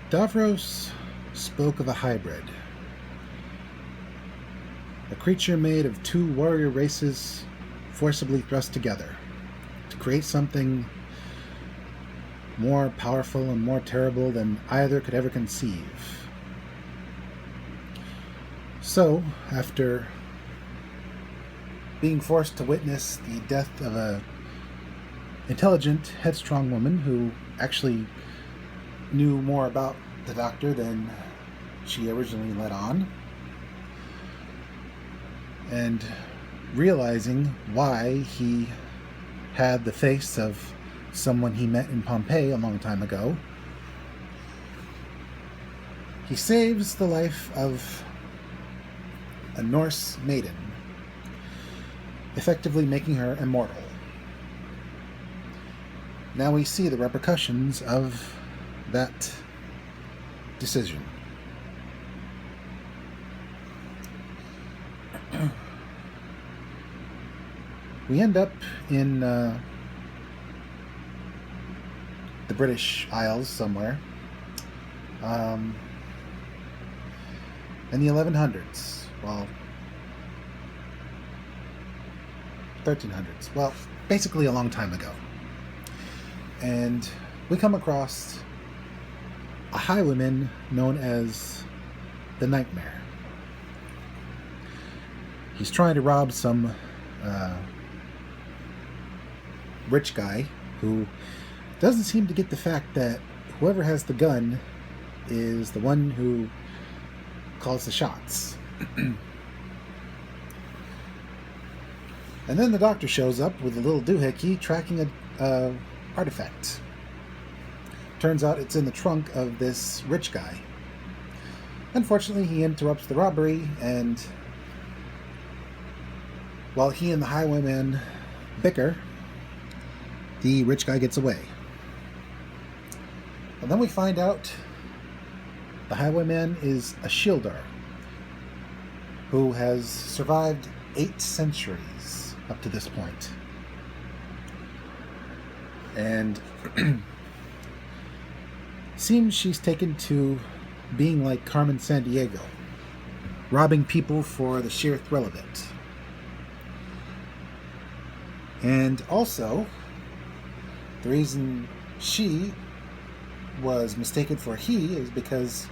Davros spoke of a hybrid, a creature made of two warrior races forcibly thrust together to create something more powerful and more terrible than either could ever conceive. So, after being forced to witness the death of a intelligent, headstrong woman who actually knew more about the Doctor than she originally let on, and realizing why he had the face of someone he met in Pompeii a long time ago, he saves the life of a Norse maiden, effectively making her immortal. Now we see the repercussions of that decision. We end up in the British Isles somewhere, in the 1100s, well, 1300s, well, basically a long time ago. And we come across a highwayman known as the Nightmare. He's trying to rob some rich guy who doesn't seem to get the fact that whoever has the gun is the one who calls the shots. And then the Doctor shows up with a little doohickey tracking a artifact. Turns out it's in the trunk of this rich guy. Unfortunately, he interrupts the robbery, and while he and the highwayman bicker, the rich guy gets away. And then we find out the highwayman is a shielder who has survived 8 centuries up to this point. And seems she's taken to being like Carmen Sandiego, robbing people for the sheer thrill of it. And also, the reason she was mistaken for he is because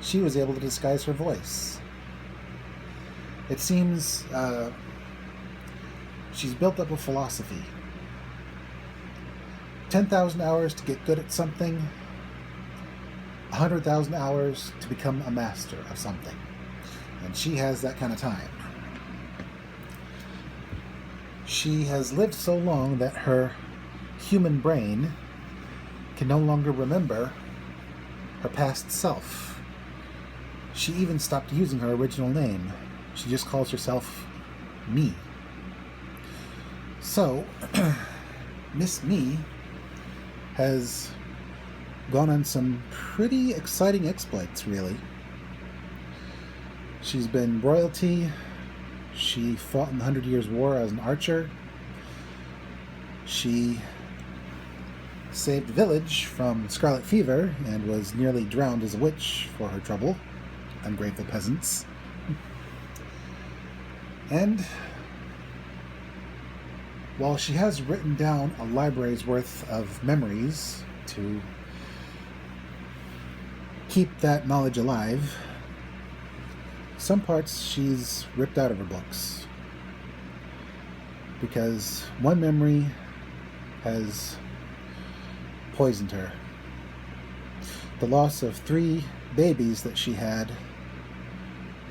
she was able to disguise her voice. It seems she's built up a philosophy. 10,000 hours to get good at something, 100,000 hours to become a master of something. And she has that kind of time. She has lived so long that her human brain can no longer remember her past self. She even stopped using her original name. She just calls herself Me. So, Miss Me has gone on some pretty exciting exploits, really. She's been royalty. She fought in the 100 Years' War as an archer. She saved the village from scarlet fever and was nearly drowned as a witch for her trouble. Ungrateful peasants. And while she has written down a library's worth of memories to keep that knowledge alive, some parts she's ripped out of her books, because one memory has poisoned her. The loss of 3 babies that she had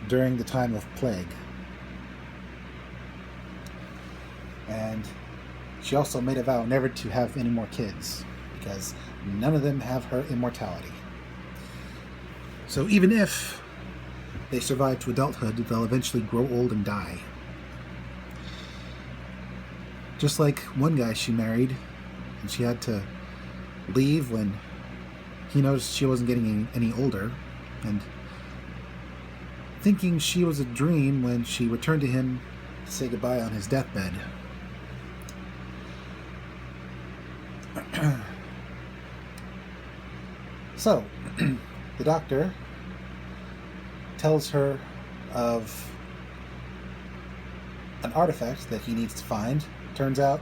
during the time of plague. And she also made a vow never to have any more kids, because none of them have her immortality. So even if they survive to adulthood, they'll eventually grow old and die. Just like one guy she married, and she had to leave when he noticed she wasn't getting any older, and thinking she was a dream when she returned to him to say goodbye on his deathbed. So, The doctor tells her of an artifact that he needs to find. Turns out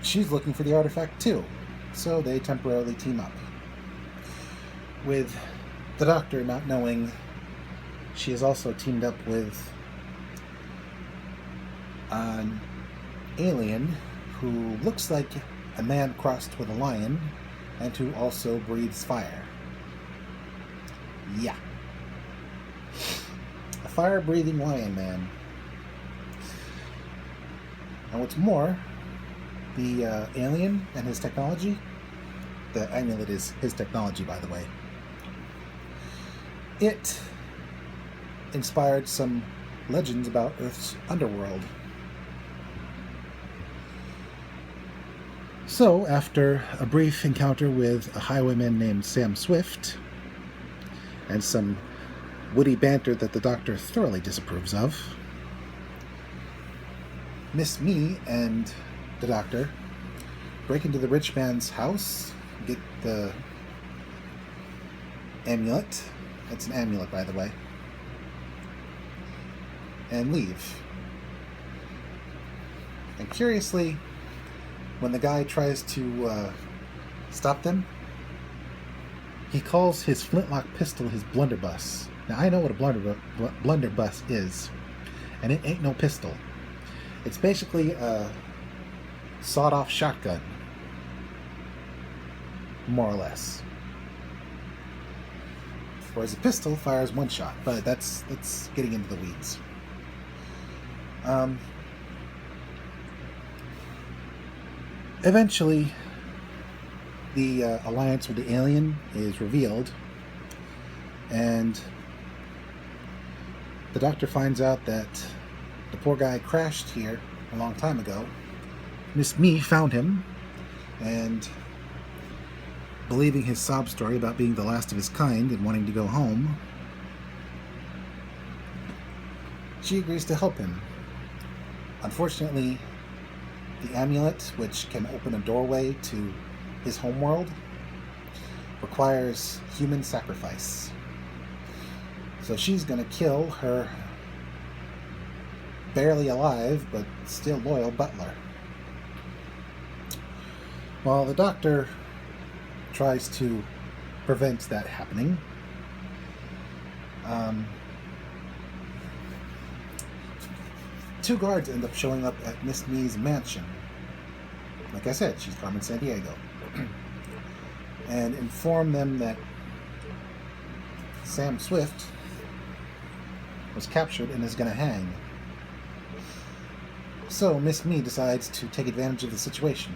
she's looking for the artifact too, so they temporarily team up. With the doctor not knowing, she has also teamed up with an alien who looks like a man crossed with a lion and who also breathes fire. Yeah. A fire-breathing lion man. And what's more, the alien and his technology, the amulet is his technology, by the way, it inspired some legends about Earth's underworld. So, after a brief encounter with a highwayman named Sam Swift, and some witty banter that the doctor thoroughly disapproves of, Miss Me and the doctor break into the rich man's house, get the amulet. It's an amulet, by the way. And leave. And curiously, when the guy tries to stop them, he calls his flintlock pistol his blunderbuss. Now, I know what a blunderbuss is, and it ain't no pistol. It's basically a sawed-off shotgun, more or less. Whereas a pistol fires one shot, but that's getting into the weeds. Eventually, the alliance with the alien is revealed, and the doctor finds out that the poor guy crashed here a long time ago. Miss Me found him, and believing his sob story about being the last of his kind and wanting to go home, she agrees to help him. Unfortunately, the amulet, which can open a doorway to his homeworld, requires human sacrifice. So she's going to kill her barely alive but still loyal butler. While the doctor tries to prevent that happening, two guards end up showing up at Miss Me's mansion. Like I said, she's Carmen Sandiego. And inform them that Sam Swift was captured and is going to hang. So Miss Me decides to take advantage of the situation,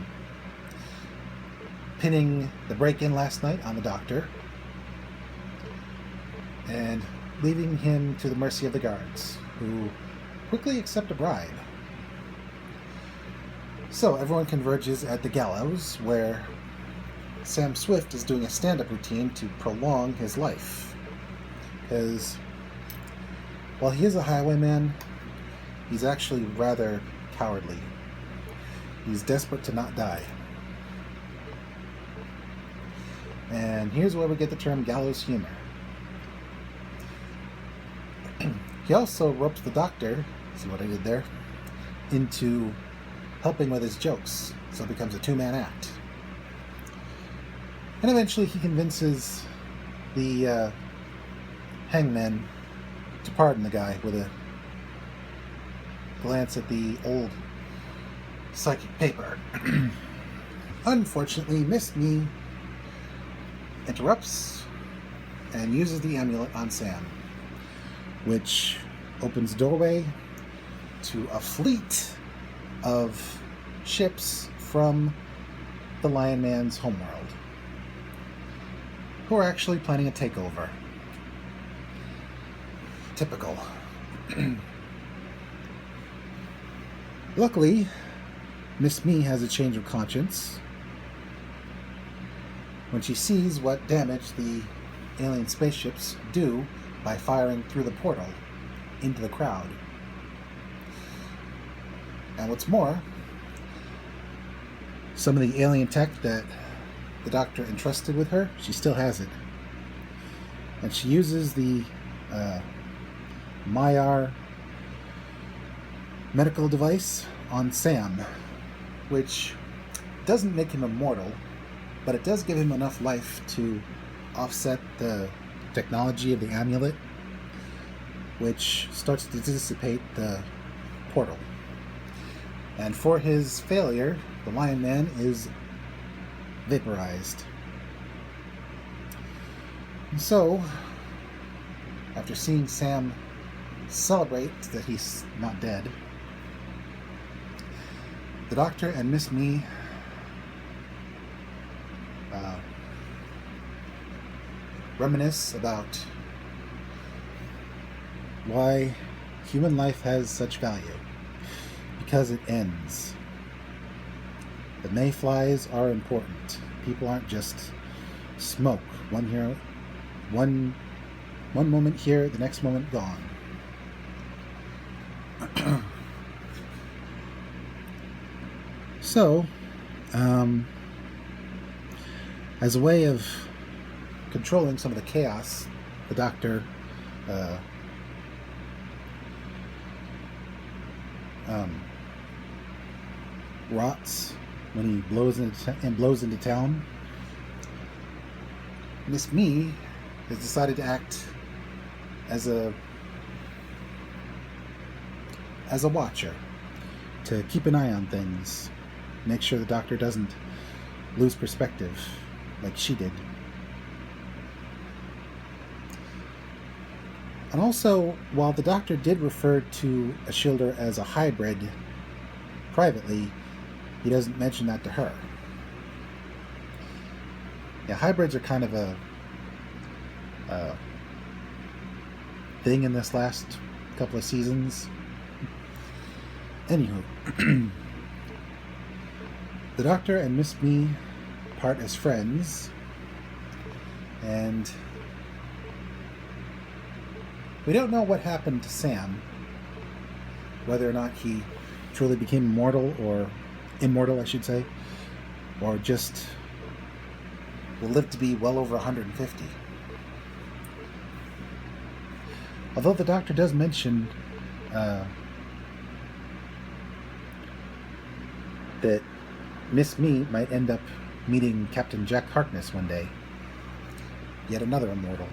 pinning the break-in last night on the doctor and leaving him to the mercy of the guards, who quickly accept a bribe. So everyone converges at the gallows, where Sam Swift is doing a stand-up routine to prolong his life. Because while he is a highwayman, he's actually rather cowardly. He's desperate to not die. And here's where we get the term gallows humor. He also ropes the doctor, see what I did there, into helping with his jokes, so it becomes a two-man act. And eventually he convinces the hangman to pardon the guy with a glance at the old psychic paper. Unfortunately, Miss Me interrupts and uses the amulet on Sam, which opens a doorway to a fleet of ships from the Lion Man's homeworld, who are actually planning a takeover. Typical. Luckily, Miss Me has a change of conscience when she sees what damage the alien spaceships do by firing through the portal into the crowd. And what's more, some of the alien tech that the doctor entrusted with her, she still has it. And she uses the Maiar medical device on Sam, which doesn't make him immortal, but it does give him enough life to offset the technology of the amulet, which starts to dissipate the portal. And for his failure, the Lion Man is vaporized. And so, after seeing Sam celebrate that he's not dead, the Doctor and Miss Me reminisce about why human life has such value. Because it ends. The mayflies are important. People aren't just smoke. One moment here, the next moment gone. So, as a way of controlling some of the chaos, the Doctor rots when he blows into town. Miss Me has decided to act as a watcher, to keep an eye on things, make sure the Doctor doesn't lose perspective like she did. And also, while the Doctor did refer to Ashildr as a hybrid privately, he doesn't mention that to her. Yeah, hybrids are kind of a thing in this last couple of seasons. Anywho, the Doctor and Miss Me part as friends, and we don't know what happened to Sam, whether or not he truly became immortal, I should say, or just will live to be well over 150. Although the Doctor does mention that Miss Me might end up meeting Captain Jack Harkness one day. Yet another immortal.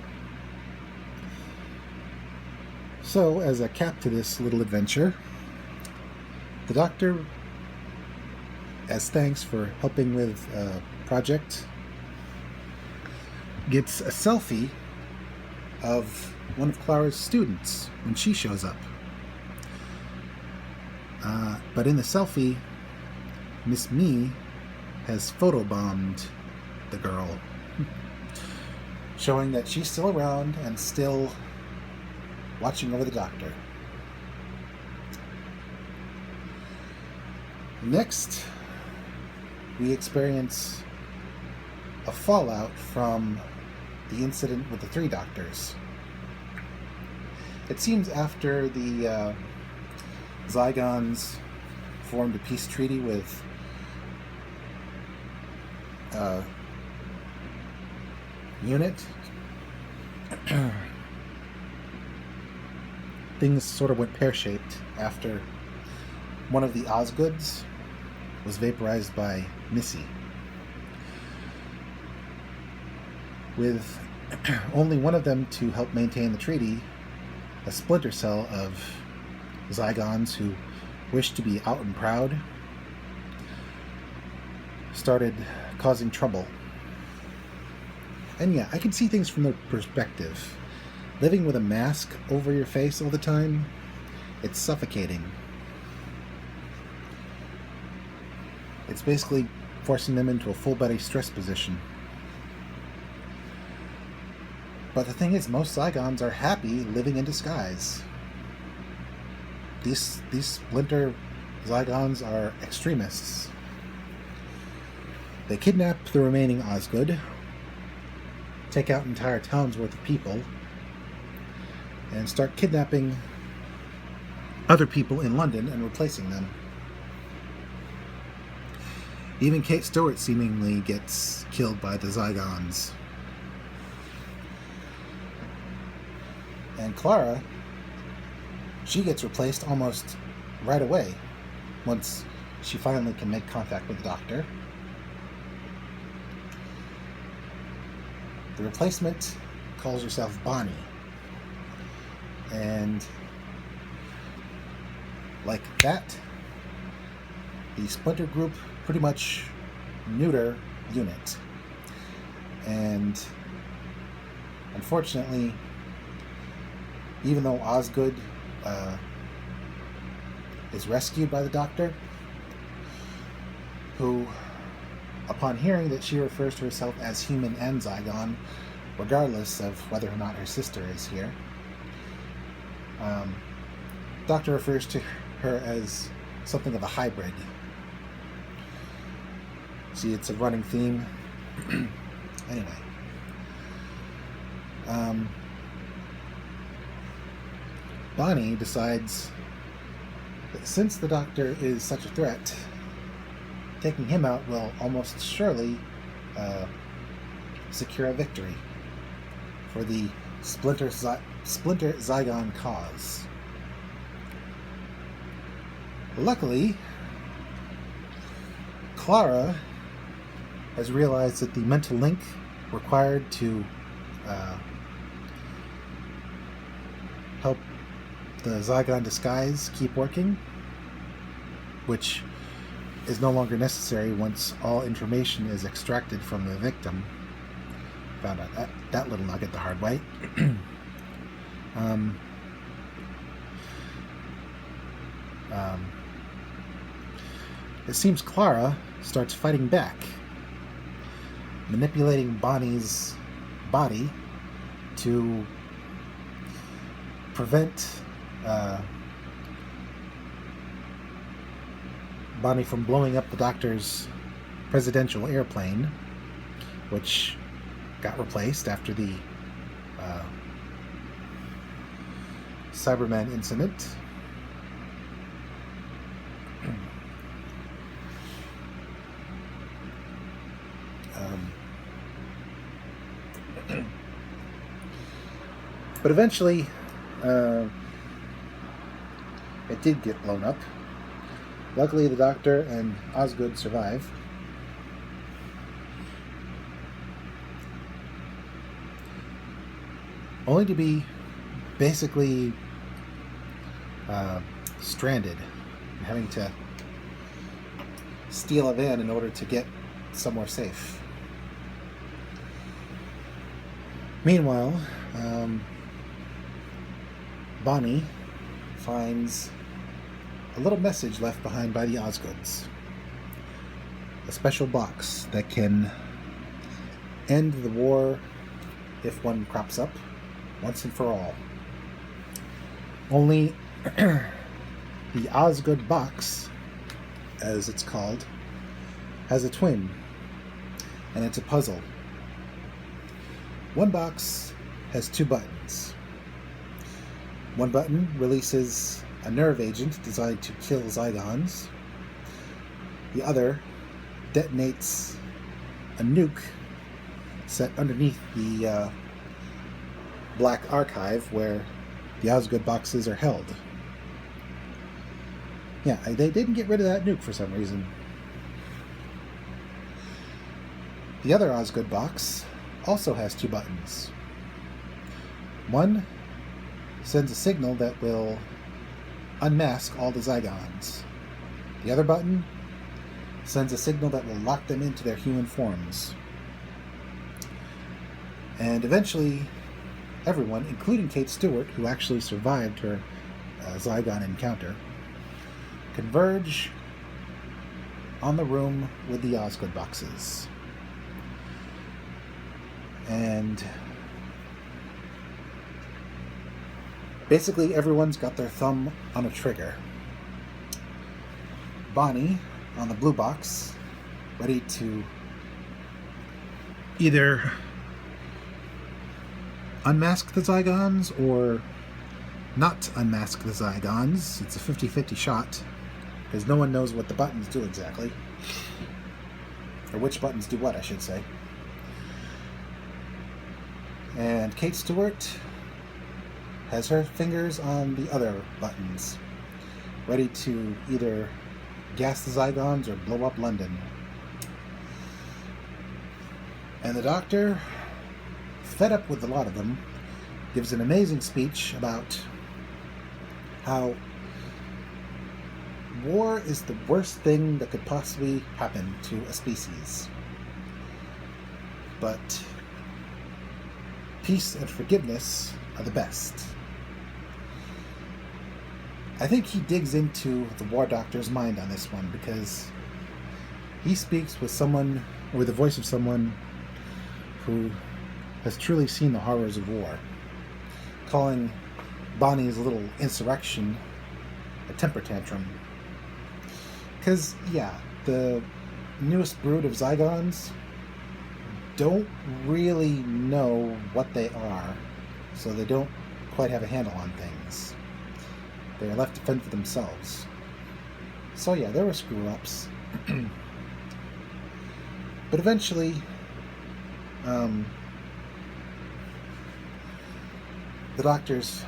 So, as a cap to this little adventure, the Doctor, as thanks for helping with a project, gets a selfie of one of Clara's students when she shows up. But in the selfie, Miss Me has photobombed the girl, showing that she's still around and still watching over the Doctor. Next, we experience a fallout from the incident with the three Doctors. It seems after the Zygons formed a peace treaty with Unit, things sort of went pear-shaped after one of the Osgoods was vaporized by Missy. With only one of them to help maintain the treaty, a splinter cell of Zygons who wished to be out and proud started causing trouble. And yeah, I can see things from their perspective. Living with a mask over your face all the time, it's suffocating. It's basically forcing them into a full-body stress position. But the thing is, most Zygons are happy living in disguise. These splinter Zygons are extremists. They kidnap the remaining Osgood, take out entire towns worth of people, and start kidnapping other people in London and replacing them. Even Kate Stewart seemingly gets killed by the Zygons. And Clara, she gets replaced almost right away once she finally can make contact with the Doctor. The replacement calls herself Bonnie. And like that, the Splinter Group pretty much neuter unit. And unfortunately, even though Osgood is rescued by the Doctor, who, upon hearing that she refers to herself as human and Zygon, regardless of whether or not her sister is here, Doctor refers to her as something of a hybrid. See, it's a running theme. Anyway. Bonnie decides that since the Doctor is such a threat, taking him out will almost surely secure a victory for the Splinter Zygon cause. Luckily, Clara has realized that the mental link required to help the Zygon disguise keep working, which is no longer necessary once all information is extracted from the victim. Found out that little nugget the hard way. It seems Clara starts fighting back, manipulating Bonnie's body to prevent Bonnie from blowing up the Doctor's presidential airplane, which got replaced after the Cyberman incident. But eventually, it did get blown up. Luckily, the Doctor and Osgood survive. Only to be basically stranded, and having to steal a van in order to get somewhere safe. Meanwhile, Bonnie finds a little message left behind by the Osgoods. A special box that can end the war if one crops up once and for all. Only the Osgood box, as it's called, has a twin, and it's a puzzle. One box has two buttons. One button releases a nerve agent designed to kill Zygons. The other detonates a nuke set underneath the black archive where the Osgood boxes are held. Yeah, they didn't get rid of that nuke for some reason. The other Osgood box also has two buttons. One sends a signal that will unmask all the Zygons. The other button sends a signal that will lock them into their human forms. And eventually, everyone, including Kate Stewart, who actually survived her Zygon encounter, converge on the room with the Osgood boxes. And basically everyone's got their thumb on a trigger. Bonnie on the blue box, ready to either unmask the Zygons or not unmask the Zygons. It's a 50-50 shot, because no one knows what the buttons do exactly. or which buttons do what, I should say. And Kate Stewart has her fingers on the other buttons, ready to either gas the Zygons or blow up London. And the Doctor, fed up with a lot of them, gives an amazing speech about how war is the worst thing that could possibly happen to a species. But peace and forgiveness are the best. I think he digs into the War Doctor's mind on this one, because he speaks with the voice of someone who has truly seen the horrors of war, calling Bonnie's little insurrection a temper tantrum. Because, yeah, the newest brood of Zygons don't really know what they are, so they don't quite have a handle on things. They are left to fend for themselves. So yeah, there were screw-ups. But eventually, the Doctor's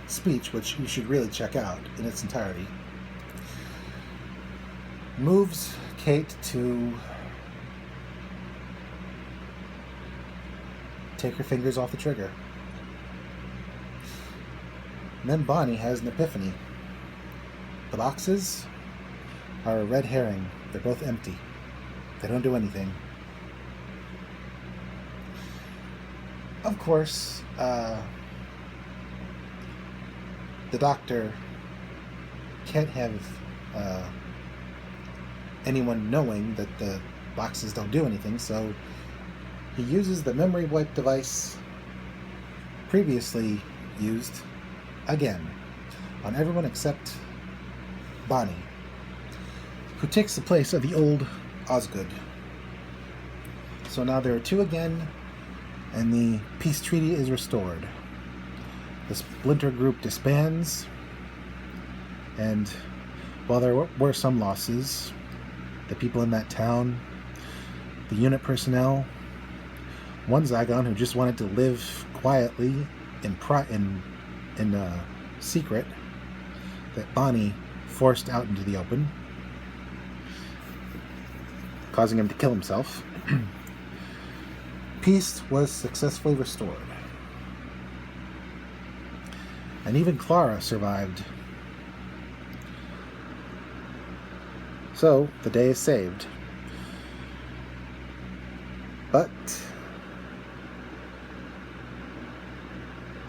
speech, which you should really check out in its entirety, moves Kate to take her fingers off the trigger. And then Bonnie has an epiphany. The boxes are a red herring. They're both empty. They don't do anything. Of course, the Doctor can't have anyone knowing that the boxes don't do anything, so he uses the memory wipe device previously used again on everyone except Bonnie, who takes the place of the old Osgood. So now there are two again, and the peace treaty is restored. The splinter group disbands, and while there were some losses, the people in that town, the unit personnel, one Zygon who just wanted to live quietly in secret, that Bonnie forced out into the open, causing him to kill himself. Peace was successfully restored. And even Clara survived. So, the day is saved. But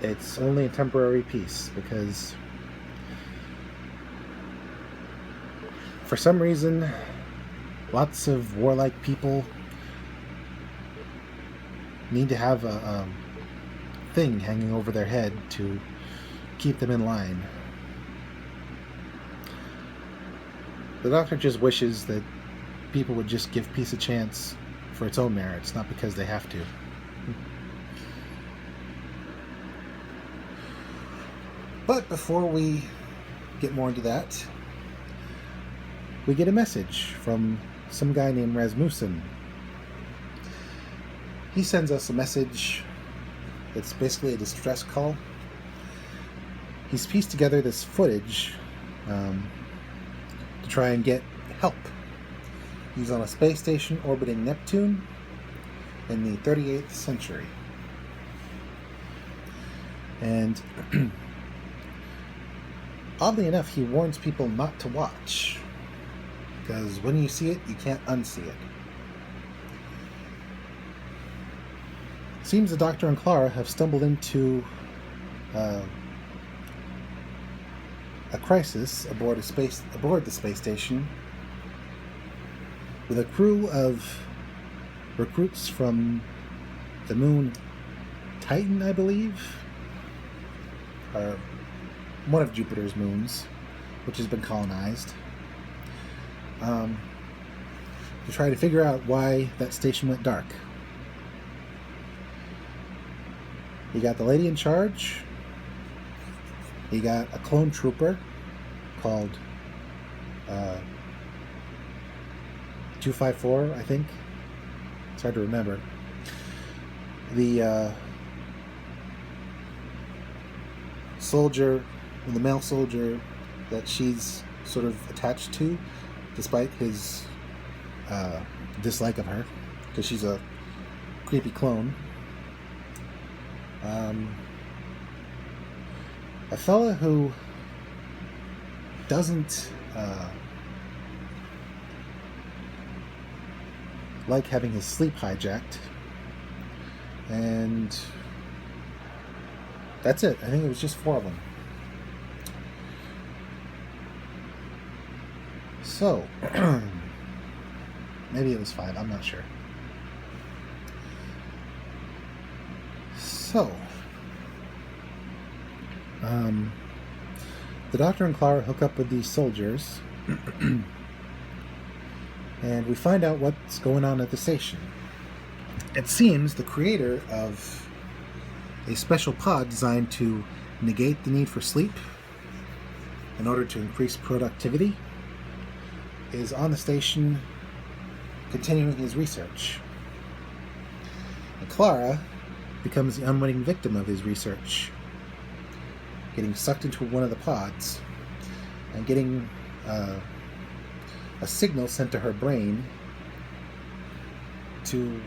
it's only a temporary peace, because for some reason, lots of warlike people need to have a thing hanging over their head to keep them in line. The Doctor just wishes that people would just give peace a chance for its own merits, not because they have to. But before we get more into that, we get a message from some guy named Rasmussen. He sends us a message that's basically a distress call. He's pieced together this footage to try and get help. He's on a space station orbiting Neptune in the 38th century. And oddly enough, he warns people not to watch, because when you see it, you can't unsee it. Seems the Doctor and Clara have stumbled into a crisis aboard the space station with a crew of recruits from the moon Titan, I believe, or one of Jupiter's moons, which has been colonized, to try to figure out why that station went dark. You got the lady in charge. You got a clone trooper called 254, I think, It's hard to remember. The the male soldier that she's sort of attached to, despite his dislike of her, because she's a creepy clone. A fella who doesn't like having his sleep hijacked, and that's it. I think it was just 4 of them. So, maybe it was 5, I'm not sure. So, the Doctor and Clara hook up with these soldiers, and we find out what's going on at the station. It seems the creator of a special pod designed to negate the need for sleep in order to increase productivity is on the station continuing his research. And Clara becomes the unwitting victim of his research, getting sucked into one of the pods and getting a signal sent to her brain to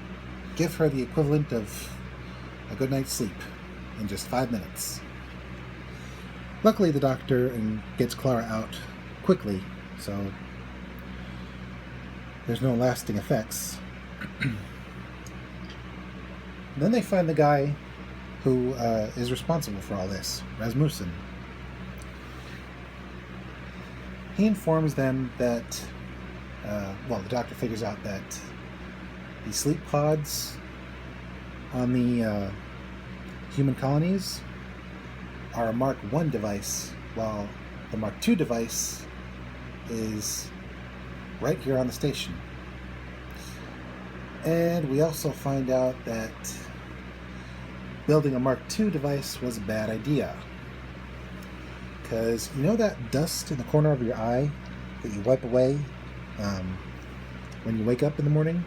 give her the equivalent of a good night's sleep in just 5 minutes. Luckily, the Doctor gets Clara out quickly, so there's no lasting effects. Then they find the guy who is responsible for all this, Rasmussen. He informs them that, the Doctor figures out that the sleep pods on the human colonies are a Mark I device, while the Mark II device is right here on the station. And we also find out that building a Mark II device was a bad idea. Because you know that dust in the corner of your eye that you wipe away when you wake up in the morning?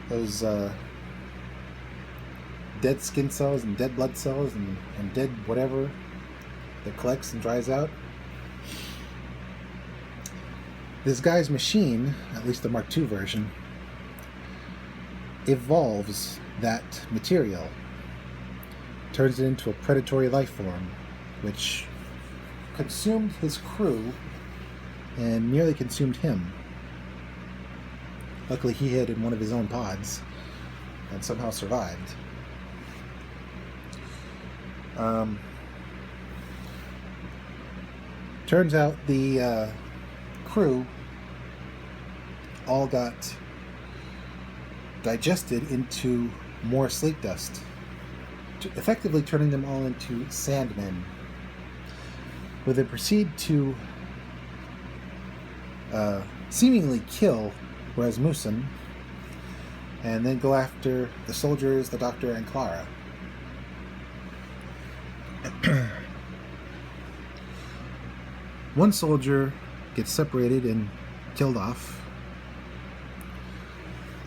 Those dead skin cells and dead blood cells and dead whatever that collects and dries out. This guy's machine, at least the Mark II version, evolves that material, turns it into a predatory life form, which consumed his crew and nearly consumed him. Luckily, he hid in one of his own pods and somehow survived. Turns out the crew all got digested into more sleep dust, effectively turning them all into sandmen, where they proceed to seemingly kill Rasmussen and then go after the soldiers, the Doctor, and Clara. One soldier gets separated and killed off,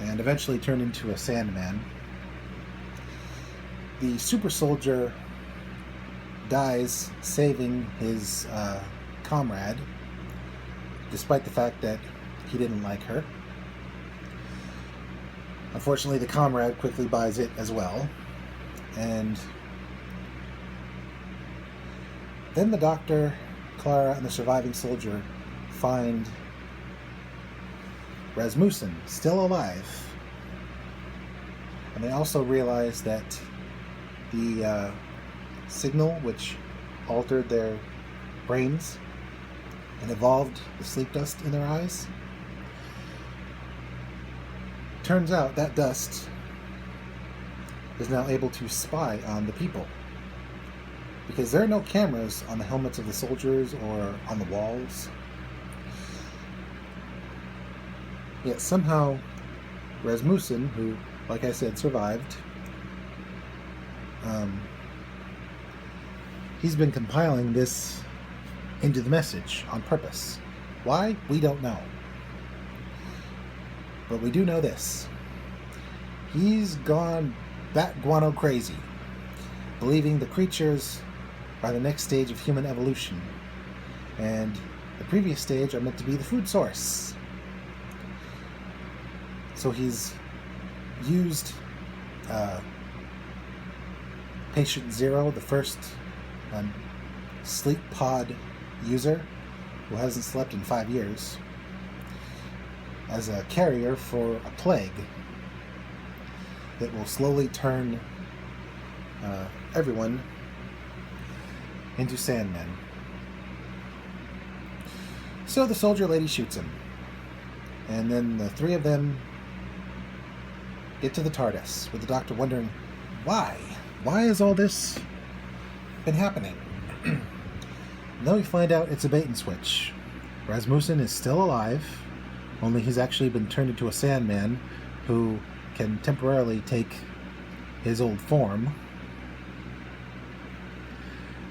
and eventually turned into a Sandman. The super soldier dies saving his comrade, despite the fact that he didn't like her. Unfortunately, the comrade quickly buys it as well, and then the Doctor, Clara, and the surviving soldier find Rasmussen still alive, and they also realize that the signal which altered their brains and evolved the sleep dust in their eyes, turns out that dust is now able to spy on the people, because there are no cameras on the helmets of the soldiers or on the walls. Yet somehow Rasmussen, who, like I said, survived, he's been compiling this into the message on purpose. Why? We don't know. But we do know this. He's gone bat guano crazy, believing the creatures are the next stage of human evolution, and the previous stage are meant to be the food source. So he's used Patient Zero, the first sleep pod user who hasn't slept in 5 years, as a carrier for a plague that will slowly turn everyone into Sandmen. So the soldier lady shoots him, and then the three of them get to the TARDIS, with the Doctor wondering, why? Why has all this been happening? And then we find out it's a bait and switch. Rasmussen is still alive, only he's actually been turned into a Sandman who can temporarily take his old form.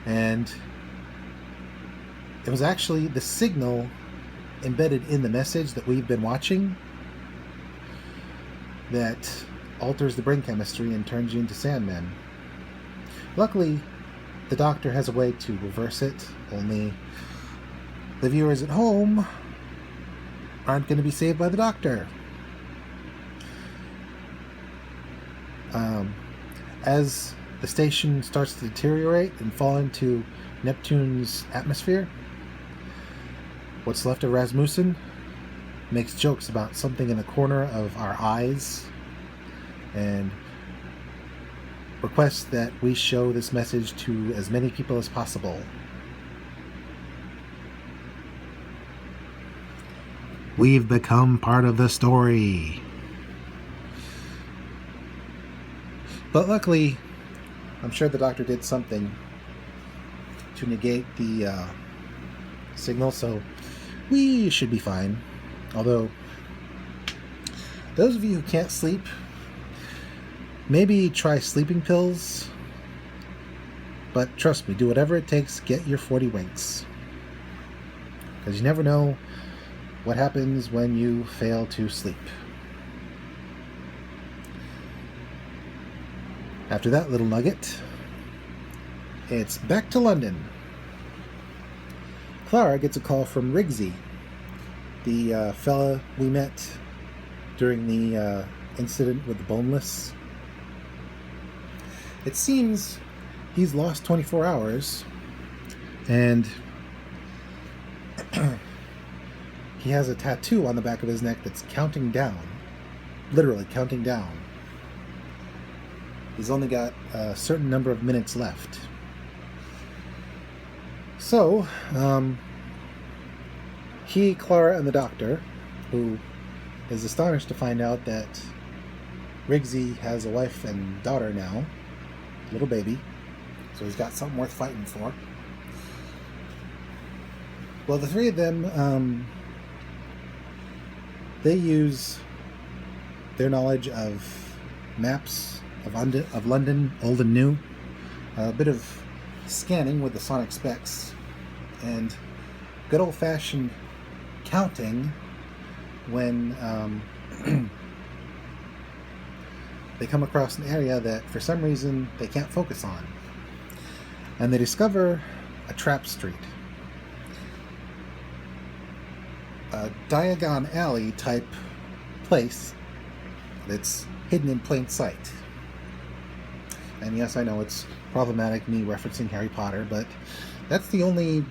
And it was actually the signal embedded in the message that we've been watching that alters the brain chemistry and turns you into Sandmen. Luckily, the Doctor has a way to reverse it, only the viewers at home aren't going to be saved by the Doctor. As the station starts to deteriorate and fall into Neptune's atmosphere, what's left of Rasmussen makes jokes about something in the corner of our eyes and requests that we show this message to as many people as possible. We've become part of the story. But luckily, I'm sure the Doctor did something to negate the signal, so we should be fine. Although, those of you who can't sleep, maybe try sleeping pills. But trust me, do whatever it takes to get your 40 winks. Because you never know what happens when you fail to sleep. After that little nugget, it's back to London. Clara gets a call from Rigsy, the fella we met during the incident with the boneless. It seems he's lost 24 hours, and he has a tattoo on the back of his neck that's counting down, literally counting down. He's only got a certain number of minutes left. So, he, Clara, and the Doctor, who is astonished to find out that Rigsy has a wife and daughter now, little baby, so he's got something worth fighting for. Well, the three of them, they use their knowledge of maps of London, old and new, a bit of scanning with the sonic specs, and good old-fashioned counting when they come across an area that for some reason they can't focus on. And they discover a trap street. A Diagon Alley type place that's hidden in plain sight. And yes, I know it's problematic me referencing Harry Potter, but that's the only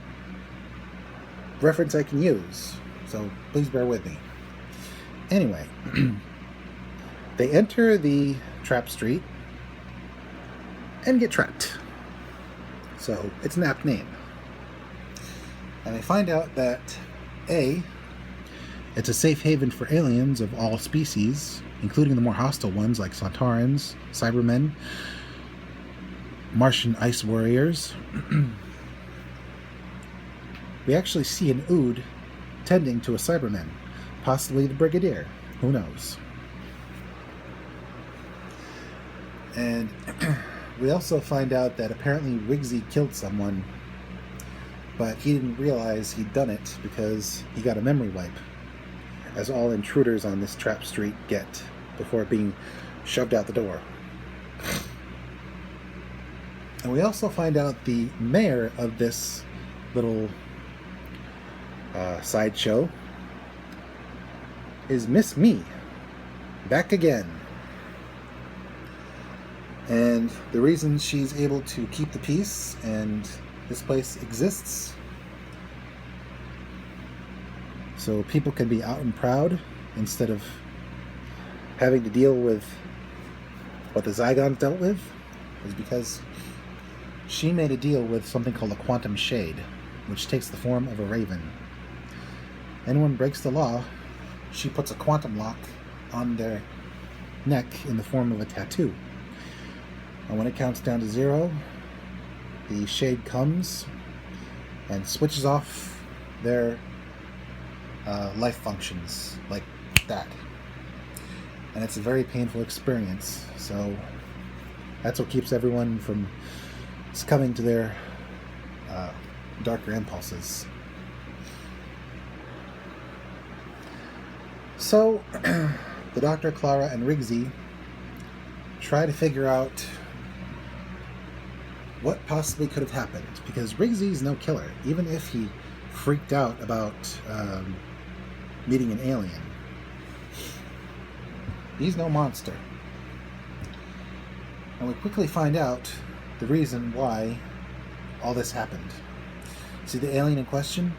reference I can use, so please bear with me. Anyway, they enter the trap street and get trapped. So it's an apt name. And they find out that A, it's a safe haven for aliens of all species, including the more hostile ones like Sontarans, Cybermen, Martian ice warriors. We actually see an Ood tending to a Cyberman, possibly the Brigadier. Who knows? And we also find out that apparently Rigsy killed someone, but he didn't realize he'd done it because he got a memory wipe. as all intruders on this trap street get before being shoved out the door. And we also find out the mayor of this little sideshow is Miss Me, back again. And the reason she's able to keep the peace and this place exists so people can be out and proud instead of having to deal with what the Zygons dealt with, is because she made a deal with something called a quantum shade, which takes the form of a raven. Anyone breaks the law, she puts a quantum lock on their neck in the form of a tattoo. And when it counts down to 0, the shade comes and switches off their life functions like that. And it's a very painful experience. So that's what keeps everyone from succumbing to their darker impulses. So the Doctor, Clara, and Rigsy try to figure out what possibly could have happened, because Rigsy's no killer, even if he freaked out about meeting an alien. He's no monster. And we quickly find out the reason why all this happened. See, the alien in question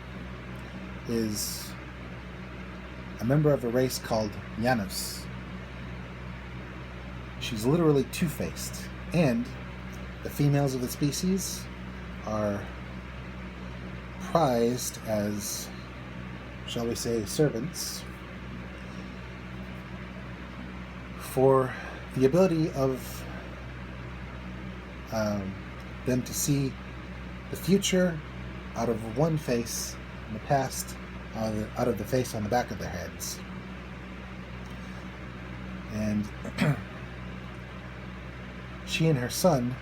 is a member of a race called Janus. She's literally two-faced, and the females of the species are prized as, shall we say, servants for the ability of them to see the future out of one face and the past out of the face on the back of their heads. And she and her son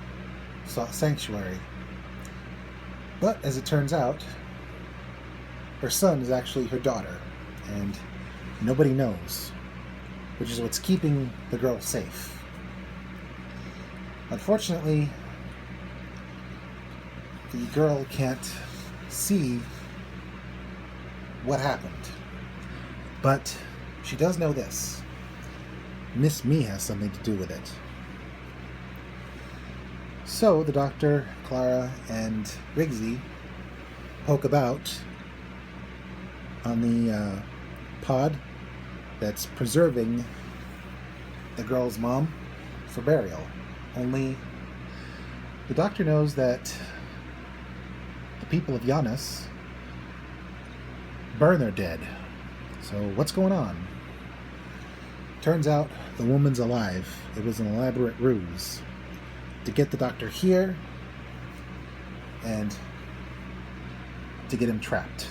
sought sanctuary. But as it turns out, her son is actually her daughter, and nobody knows, which is what's keeping the girl safe. Unfortunately, the girl can't see what happened, but she does know this: Miss Me has something to do with it. So the Doctor, Clara, and Rigsy poke about on the pod that's preserving the girl's mom for burial. Only the Doctor knows that the people of Janus burn their dead. So what's going on? Turns out the woman's alive. It was an elaborate ruse to get the Doctor here and to get him trapped.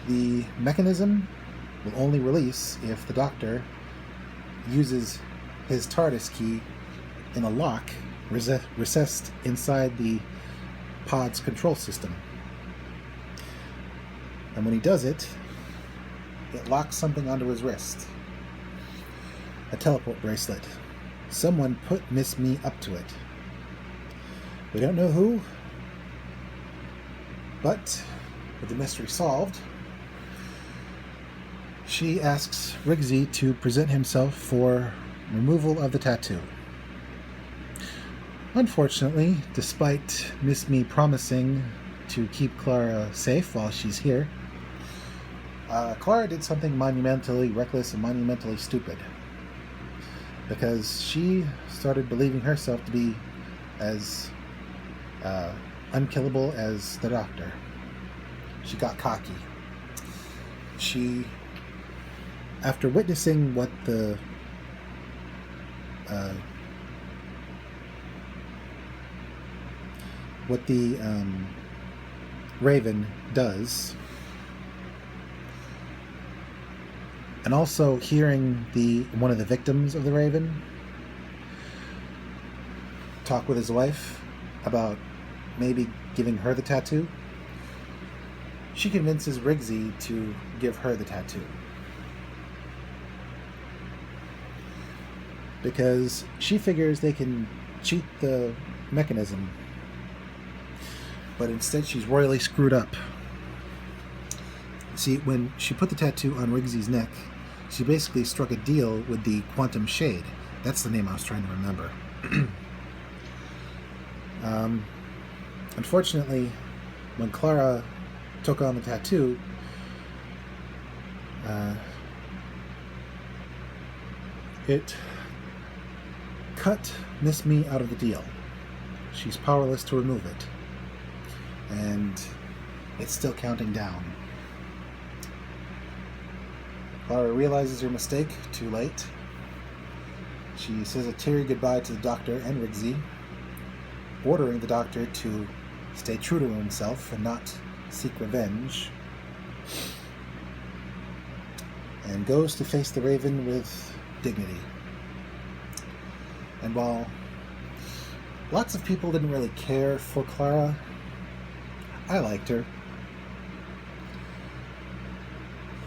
The mechanism will only release if the Doctor uses his TARDIS key in a lock recessed inside the pod's control system. And when he does it, it locks something onto his wrist. A teleport bracelet. Someone put Miss Me up to it. We don't know who, but with the mystery solved, she asks Rigsy to present himself for removal of the tattoo. Unfortunately, despite Miss Me promising to keep Clara safe while she's here, Clara did something monumentally reckless and monumentally stupid, because she started believing herself to be as unkillable as the Doctor. She got cocky. She, after witnessing what the Raven does, and also hearing one of the victims of the Raven talk with his wife about maybe giving her the tattoo, she convinces Rigsy to give her the tattoo. Because she figures they can cheat the mechanism. But instead she's royally screwed up. See, when she put the tattoo on Rigsy's neck, she basically struck a deal with the Quantum Shade. That's the name I was trying to remember. Unfortunately, when Clara took on the tattoo, it cut Miss Me out of the deal. She's powerless to remove it. And it's still counting down. Clara realizes her mistake too late. She says a teary goodbye to the Doctor and Rigsy, ordering the Doctor to stay true to himself and not seek revenge, and goes to face the Raven with dignity. And while lots of people didn't really care for Clara, I liked her.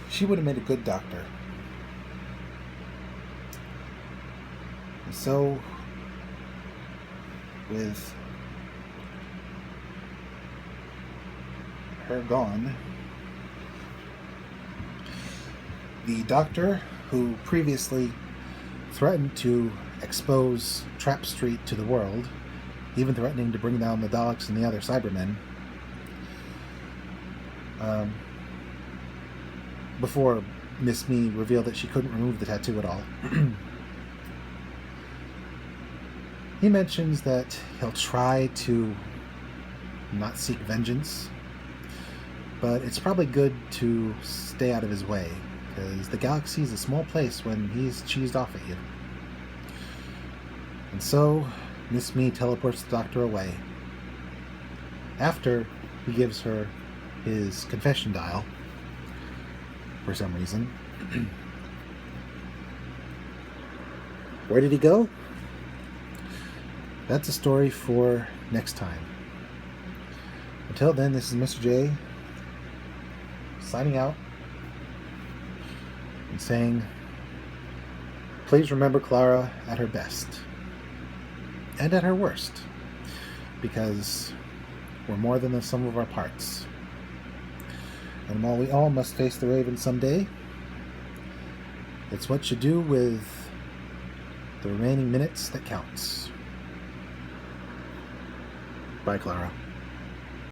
She would have made a good Doctor. And so, with her gone, the Doctor, who previously threatened to expose Trap Street to the world, even threatening to bring down the Daleks and the other Cybermen, before Miss Me revealed that she couldn't remove the tattoo at all. He mentions that he'll try to not seek vengeance, but it's probably good to stay out of his way, because the galaxy is a small place when he's cheesed off at you. And so, Miss Me teleports the Doctor away. After he gives her his confession dial, for some reason. Where did he go? That's a story for next time. Until then, this is Mr. J signing out and saying, please remember Clara at her best and at her worst, because we're more than the sum of our parts. And while we all must face the Raven someday, it's what you do with the remaining minutes that counts. Bye, Clara.